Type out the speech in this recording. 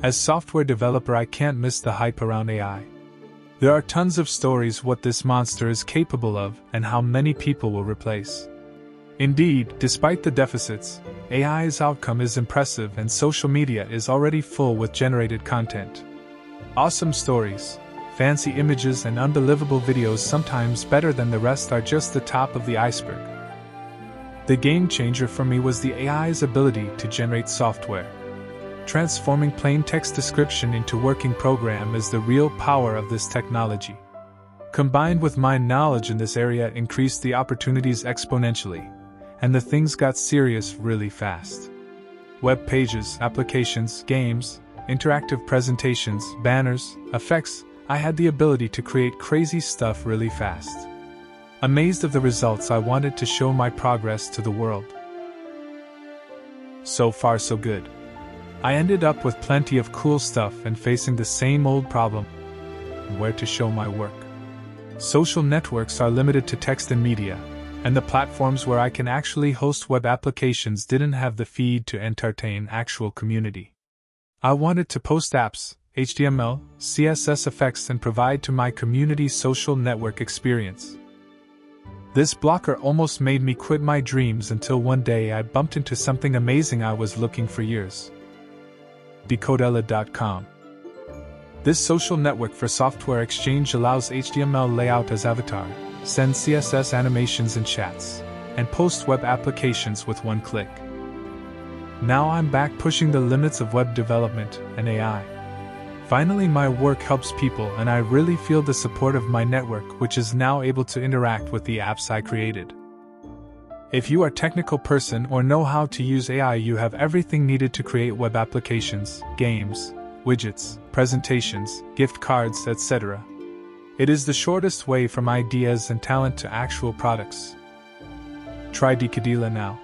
As software developer, I can't miss the hype around AI. There are tons of stories what this monster is capable of and how many people will replace. Indeed, despite the deficits, AI's outcome is impressive and social media is already full with generated content. Awesome stories, fancy images and unbelievable videos, sometimes better than the rest, are just the top of the iceberg. The game changer for me was the AI's ability to generate software. Transforming plain text description into working program is the real power of this technology. Combined with my knowledge in this area increased the opportunities exponentially, and the things got serious really fast. Web pages, applications, games, interactive presentations, banners, effects, I had the ability to create crazy stuff really fast. Amazed of the results, I wanted to show my progress to the world. So far so good. I ended up with plenty of cool stuff and facing the same old problem: where to show my work. Social networks are limited to text and media, and the platforms where I can actually host web applications didn't have the feed to entertain actual community. I wanted to post apps, HTML, CSS effects, and provide to my community social network experience. This blocker almost made me quit my dreams until one day I bumped into something amazing I was looking for years. Decodella.com. This social network for software exchange allows HTML layout as avatar, send CSS animations and chats, and post web applications with one click. Now I'm back pushing the limits of web development and AI. Finally, my work helps people, and I really feel the support of my network, which is now able to interact with the apps I created. If you are a technical person or know how to use AI, you have everything needed to create web applications, games, widgets, presentations, gift cards, etc. It is the shortest way from ideas and talent to actual products. Try Decodella now.